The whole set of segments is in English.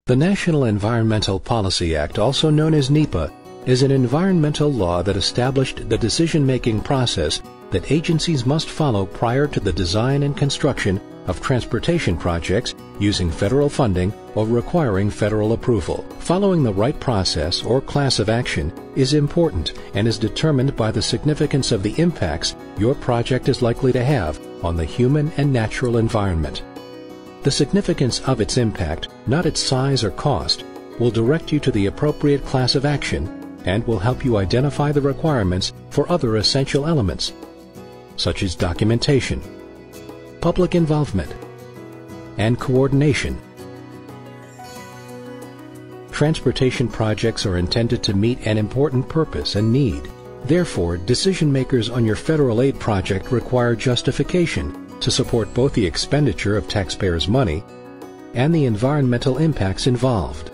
The National Environmental Policy Act, also known as NEPA, is an environmental law that established the decision-making process that agencies must follow prior to the design and construction of transportation projects using federal funding or requiring federal approval. Following the right process or class of action is important and is determined by the significance of the impacts your project is likely to have on the human and natural environment. The significance of its impact, not its size or cost, will direct you to the appropriate class of action and will help you identify the requirements for other essential elements, such as documentation, public involvement, and coordination. Transportation projects are intended to meet an important purpose and need. Therefore, decision makers on your federal aid project require justification to support both the expenditure of taxpayers' money and the environmental impacts involved.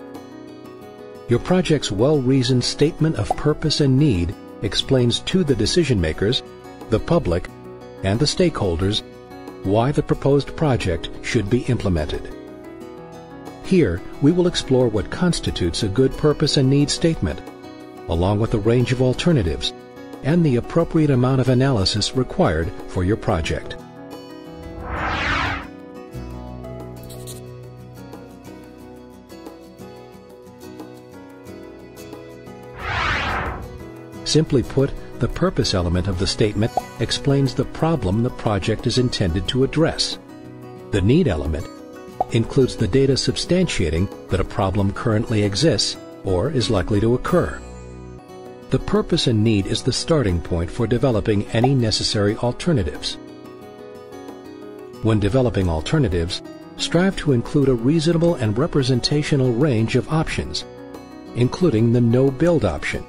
Your project's well-reasoned statement of purpose and need explains to the decision makers, the public, and the stakeholders why the proposed project should be implemented. Here, we will explore what constitutes a good purpose and need statement, along with a range of alternatives and the appropriate amount of analysis required for your project. Simply put, the purpose element of the statement explains the problem the project is intended to address. The need element includes the data substantiating that a problem currently exists or is likely to occur. The purpose and need is the starting point for developing any necessary alternatives. When developing alternatives, strive to include a reasonable and representational range of options, including the no-build option.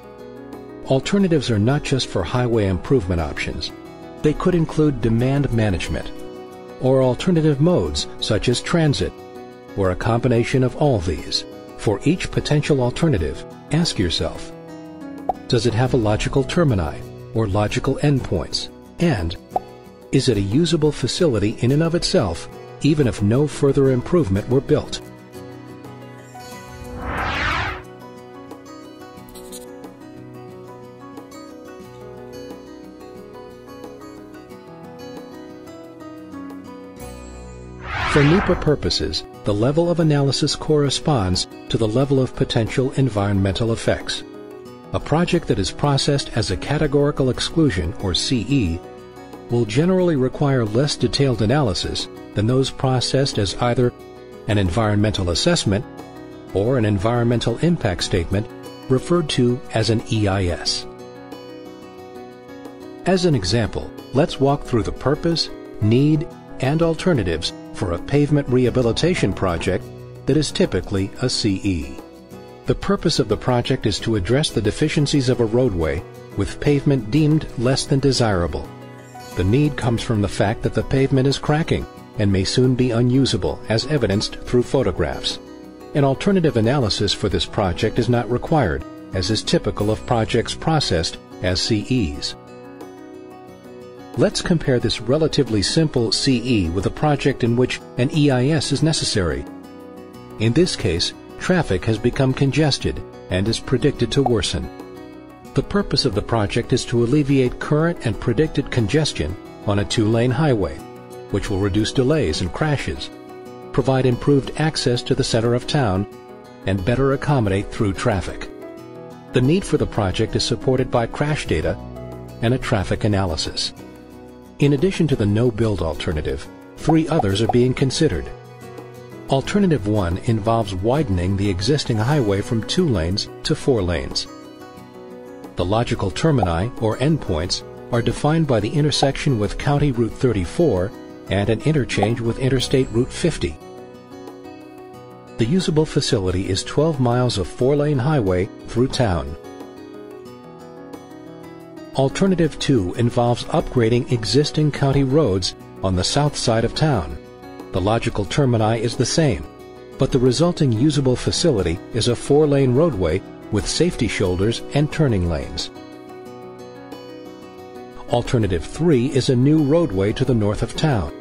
Alternatives are not just for highway improvement options. They could include demand management, or alternative modes such as transit, or a combination of all these. For each potential alternative, ask yourself, does it have a logical termini or logical endpoints? And is it a usable facility in and of itself, even if no further improvement were built? For NEPA purposes, the level of analysis corresponds to the level of potential environmental effects. A project that is processed as a categorical exclusion, or CE, will generally require less detailed analysis than those processed as either an environmental assessment or an environmental impact statement, referred to as an EIS. As an example, let's walk through the purpose, need, and alternatives for a pavement rehabilitation project that is typically a CE. The purpose of the project is to address the deficiencies of a roadway with pavement deemed less than desirable. The need comes from the fact that the pavement is cracking and may soon be unusable, as evidenced through photographs. An alternative analysis for this project is not required, as is typical of projects processed as CEs. Let's compare this relatively simple CE with a project in which an EIS is necessary. In this case, traffic has become congested and is predicted to worsen. The purpose of the project is to alleviate current and predicted congestion on a two-lane highway, which will reduce delays and crashes, provide improved access to the center of town, and better accommodate through traffic. The need for the project is supported by crash data and a traffic analysis. In addition to the no-build alternative, 3 others are being considered. Alternative 1 involves widening the existing highway from 2 lanes to 4 lanes. The logical termini, or endpoints, are defined by the intersection with County Route 34 and an interchange with Interstate Route 50. The usable facility is 12 miles of 4-lane highway through town. Alternative 2 involves upgrading existing county roads on the south side of town. The logical termini is the same, but the resulting usable facility is a 4-lane roadway with safety shoulders and turning lanes. Alternative 3 is a new roadway to the north of town.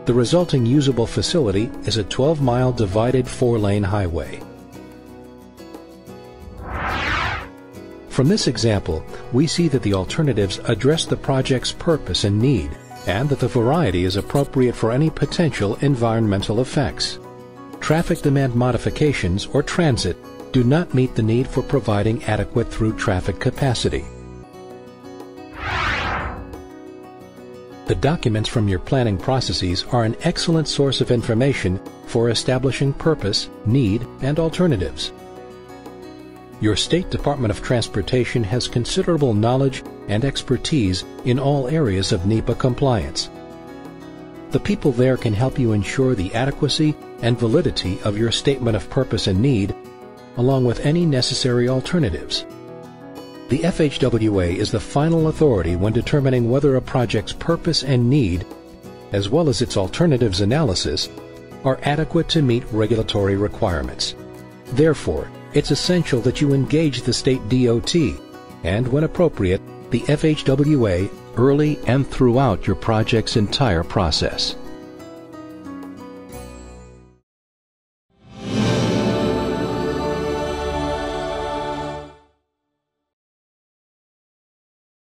The resulting usable facility is a 12-mile divided 4-lane highway. From this example, we see that the alternatives address the project's purpose and need, and that the variety is appropriate for any potential environmental effects. Traffic demand modifications or transit do not meet the need for providing adequate through traffic capacity. The documents from your planning processes are an excellent source of information for establishing purpose, need, and alternatives. Your State Department of Transportation has considerable knowledge and expertise in all areas of NEPA compliance. The people there can help you ensure the adequacy and validity of your statement of purpose and need, along with any necessary alternatives. The FHWA is the final authority when determining whether a project's purpose and need, as well as its alternatives analysis, are adequate to meet regulatory requirements. Therefore, it's essential that you engage the state DOT and, when appropriate, the FHWA early and throughout your project's entire process.